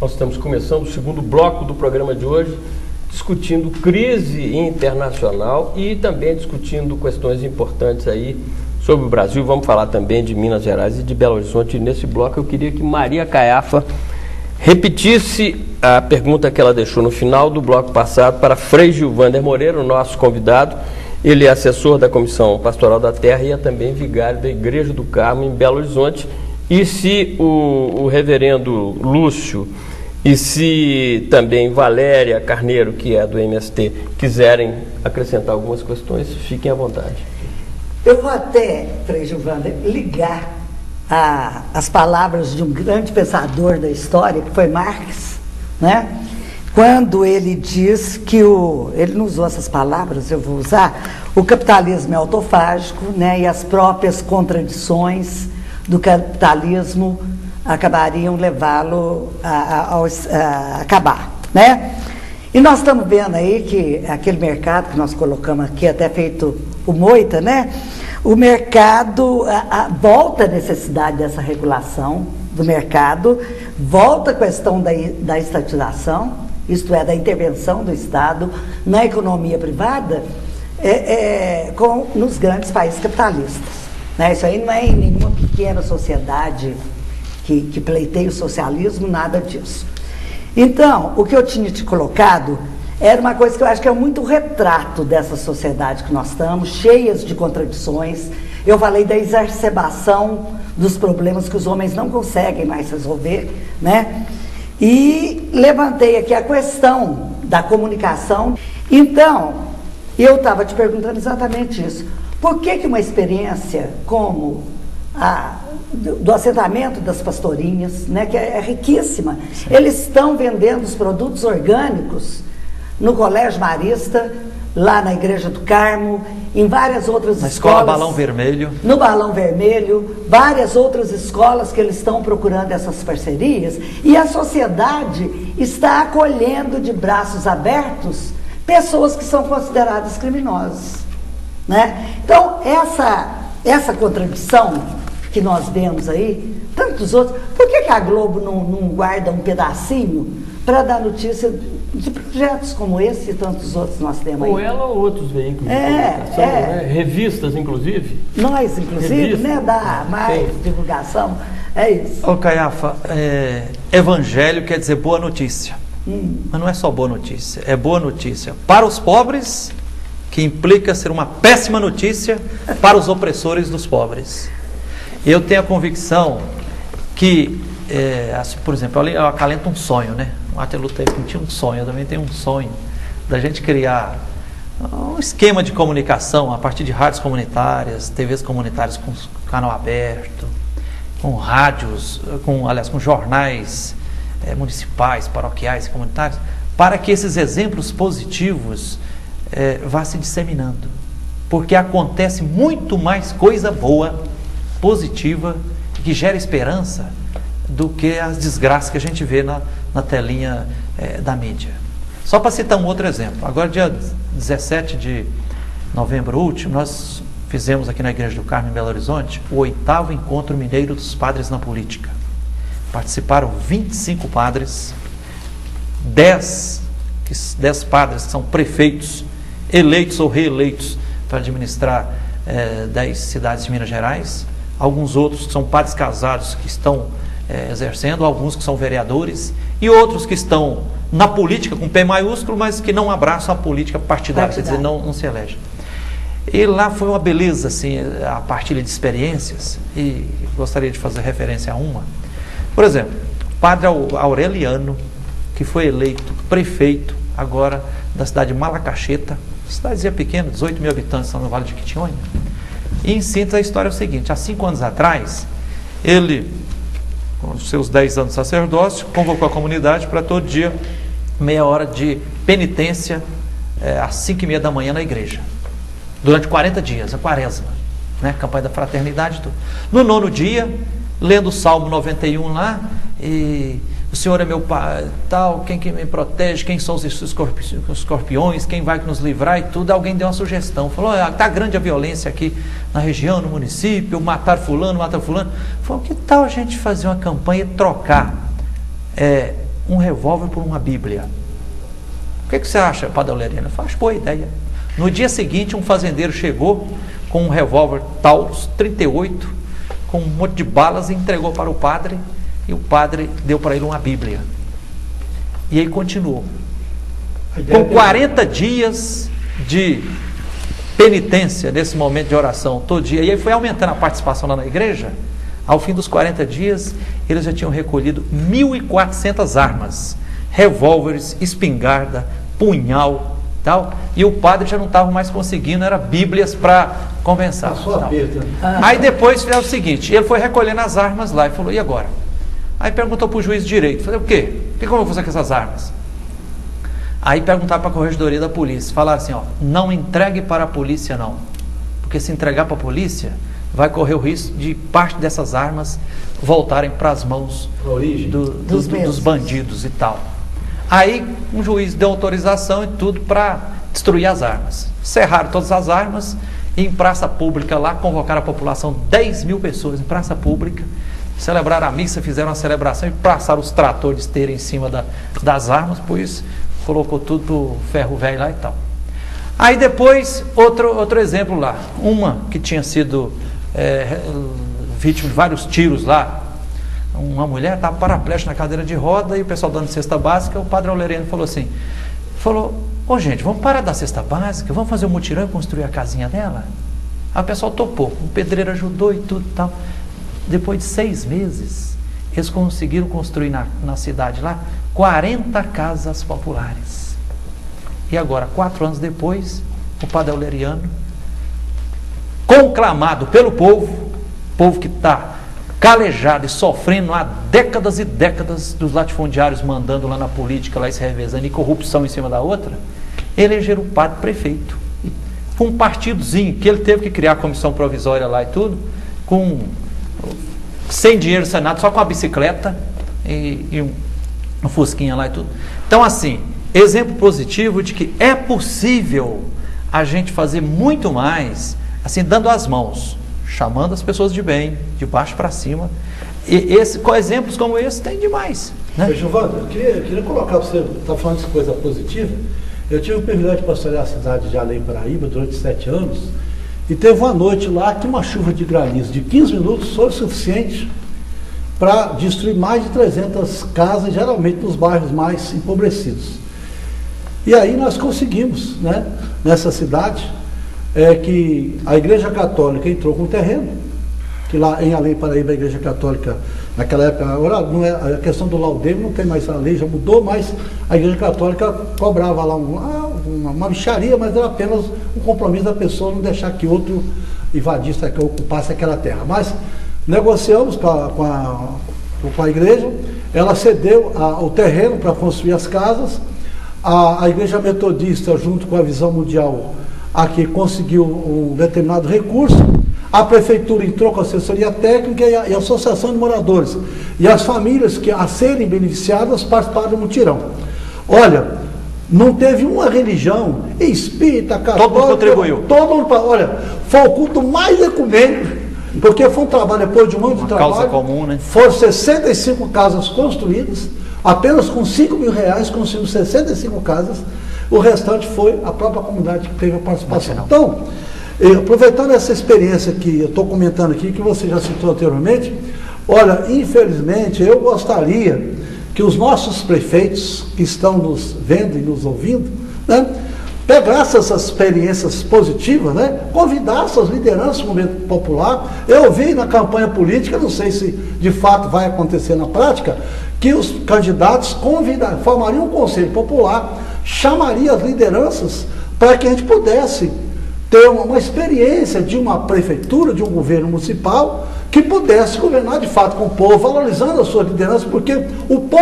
Nós estamos começando o segundo bloco do programa de hoje, discutindo crise internacional e também discutindo questões importantes aí sobre o Brasil. Vamos falar também de Minas Gerais e de Belo Horizonte. E nesse bloco eu queria que Maria Caiafa repetisse a pergunta que ela deixou no final do bloco passado para Frei Gilvander Moreira, o nosso convidado. Ele é assessor da Comissão Pastoral da Terra e é também vigário da Igreja do Carmo em Belo Horizonte. E se o reverendo Lúcio e se também Valéria Carneiro, que é do MST, quiserem acrescentar algumas questões, fiquem à vontade. Eu vou até, Frei Gilvander, ligar as palavras de um grande pensador da história, que foi Marx, né? Quando ele diz que ele não usou essas palavras, eu vou usar, o capitalismo é autofágico, né, e as próprias contradições do capitalismo acabariam levá-lo a acabar, né? E nós estamos vendo aí que aquele mercado que nós colocamos aqui, até feito o Moita, né? O mercado volta a necessidade dessa regulação do mercado, volta a questão da estatização, isto é, da intervenção do Estado na economia privada nos grandes países capitalistas, né? Isso aí não é em nenhuma pequena sociedade que pleiteia o socialismo, nada disso. Então, o que eu tinha te colocado era uma coisa que eu acho que é muito retrato dessa sociedade que nós estamos, cheias de contradições. Eu falei da exacerbação dos problemas que os homens não conseguem mais resolver, né? E levantei aqui a questão da comunicação. Então, eu estava te perguntando exatamente isso. Por que uma experiência como do assentamento das pastorinhas, né, que é riquíssima, sim, eles estão vendendo os produtos orgânicos no Colégio Marista, lá na Igreja do Carmo, em várias outras escolas. Na Escola Balão Vermelho. No Balão Vermelho, várias outras escolas que eles estão procurando essas parcerias, e a sociedade está acolhendo de braços abertos pessoas que são consideradas criminosas, né? Então, essa contradição que nós vemos aí, tantos outros, por que a Globo não guarda um pedacinho para dar notícia de projetos como esse e tantos outros nós temos aí? Ou ela ou outros veículos de comunicação, né? Revistas, inclusive. Nós, inclusive, né? Dá mais divulgação. É isso. Ô Caiafa, evangelho quer dizer boa notícia. Mas não é só boa notícia, é boa notícia para os pobres, que implica ser uma péssima notícia para os opressores dos pobres. Eu tenho a convicção que, por exemplo, eu acalento um sonho, né? O Martin Luther King tinha um sonho, eu também tenho um sonho da gente criar um esquema de comunicação a partir de rádios comunitárias, TVs comunitárias com canal aberto, com rádios, com jornais municipais, paroquiais e comunitários, para que esses exemplos positivos vá se disseminando. Porque acontece muito mais coisa boa, positiva, que gera esperança, do que as desgraças que a gente vê na telinha da mídia. Só para citar um outro exemplo, agora dia 17 de novembro último, nós fizemos aqui na Igreja do Carmo, em Belo Horizonte, o 8º Encontro Mineiro dos Padres na Política. Participaram 25 padres, 10 padres que são prefeitos, eleitos ou reeleitos para administrar 10 cidades de Minas Gerais, alguns outros que são padres casados que estão exercendo, alguns que são vereadores e outros que estão na política com P maiúsculo, mas que não abraçam a política partidária, quer dizer, não se elegem. E lá foi uma beleza, assim, a partilha de experiências, e gostaria de fazer referência a uma. Por exemplo, o padre Aureliano, que foi eleito prefeito agora da cidade de Malacacheta, cidadezinha pequena, 18 mil habitantes, no Vale de Quitionha. E em síntese a história é o seguinte: há 5 anos atrás, ele, com os seus 10 anos de sacerdócio, convocou a comunidade para todo dia, meia hora de penitência, às 5h30 da manhã na igreja, durante 40 dias, a quaresma, né? Campanha da fraternidade. Tudo. No 9º dia, lendo o Salmo 91 lá, e o Senhor é meu Pai, tal, quem que me protege, quem são os escorpiões, quem vai nos livrar e tudo. Alguém deu uma sugestão, falou: está grande a violência aqui na região, no município, matar fulano. Falou: que tal a gente fazer uma campanha e trocar um revólver por uma Bíblia. O que você acha, Padre Aureliano? Eu falei, acho boa ideia. No dia seguinte, um fazendeiro chegou com um revólver Taurus 38, com um monte de balas, e entregou para o padre, e o padre deu para ele uma Bíblia. E aí continuou. Com 40 dias de penitência, nesse momento de oração, todo dia, e aí foi aumentando a participação lá na igreja. Ao fim dos 40 dias, eles já tinham recolhido 1.400 armas, revólveres, espingarda, punhal, tal, e o padre já não estava mais conseguindo, era Bíblias para compensar. Aí depois fizeram o seguinte, ele foi recolhendo as armas lá e falou, e agora? Aí perguntou para o juiz de direito, falei, o quê? O que eu vou fazer com essas armas? Aí perguntaram para a corregedoria da polícia, falaram assim, ó, não entregue para a polícia não, porque se entregar para a polícia, vai correr o risco de parte dessas armas voltarem para as mãos dos bandidos e tal. Aí um juiz deu autorização e tudo para destruir as armas. Cerraram todas as armas e em praça pública lá, convocaram a população, 10 mil pessoas em praça pública, celebraram a missa, fizeram uma celebração e passaram os tratores de esteira em cima das armas, pois colocou tudo ferro velho lá e tal. Aí depois, outro exemplo lá, uma que tinha sido vítima de vários tiros lá, uma mulher estava paraplégica na cadeira de roda e o pessoal dando cesta básica, o padre Aureliano falou, ô gente, vamos parar da cesta básica, vamos fazer um mutirão e construir a casinha dela? Aí o pessoal topou, o pedreiro ajudou e tudo e tal. Depois de 6 meses, eles conseguiram construir na cidade lá 40 casas populares. E agora, 4 anos depois, o padre Aureliano, conclamado pelo povo que está calejado e sofrendo há décadas e décadas dos latifundiários mandando lá na política, lá se revezando, e corrupção em cima da outra, elegeram o padre prefeito. Com um partidozinho que ele teve que criar a comissão provisória lá e tudo, sem dinheiro do Senado, só com a bicicleta e um fusquinha lá e tudo. Então, assim, exemplo positivo de que é possível a gente fazer muito mais, assim, dando as mãos, chamando as pessoas de bem, de baixo para cima. E exemplos como esse tem demais, né? Giovanni, eu queria colocar para você, está falando de coisa positiva. Eu tive o privilégio de pastorear a cidade de Além Paraíba durante 7 anos, e teve uma noite lá que uma chuva de granizo de 15 minutos foi o suficiente para destruir mais de 300 casas, geralmente nos bairros mais empobrecidos. E aí nós conseguimos, né, nessa cidade, que a Igreja Católica entrou com o terreno, que lá em Além Paraíba a Igreja Católica, naquela época, agora não é, a questão do laudeme não tem mais, a lei já mudou, mas a Igreja Católica cobrava lá uma mixaria, mas era apenas um compromisso da pessoa não deixar que outro invadisse, que ocupasse aquela terra. Mas negociamos com a igreja, ela cedeu o terreno para construir as casas, a Igreja Metodista, junto com a Visão Mundial, aqui conseguiu um determinado recurso, a prefeitura entrou com a assessoria técnica e a associação de moradores, e as famílias a serem beneficiadas participaram do mutirão. Olha, não teve uma religião, espírita, católica, todo mundo contribuiu. Olha, foi o culto mais ecumênico, porque foi um trabalho, depois de um ano de trabalho, causa comum, né? Foram 65 casas construídas, apenas com R$5 mil construímos 65 casas, o restante foi a própria comunidade que teve a participação. Então, aproveitando essa experiência que eu estou comentando aqui, que você já citou anteriormente, olha, infelizmente eu gostaria que os nossos prefeitos que estão nos vendo e nos ouvindo, né, pegassem essas experiências positivas, né, convidassem as lideranças do movimento popular. Eu vi na campanha política, não sei se de fato vai acontecer na prática, que os candidatos formariam um conselho popular, chamaria as lideranças para que a gente pudesse ter uma experiência de uma prefeitura, de um governo municipal, que pudesse governar de fato com o povo, valorizando a sua liderança, porque o povo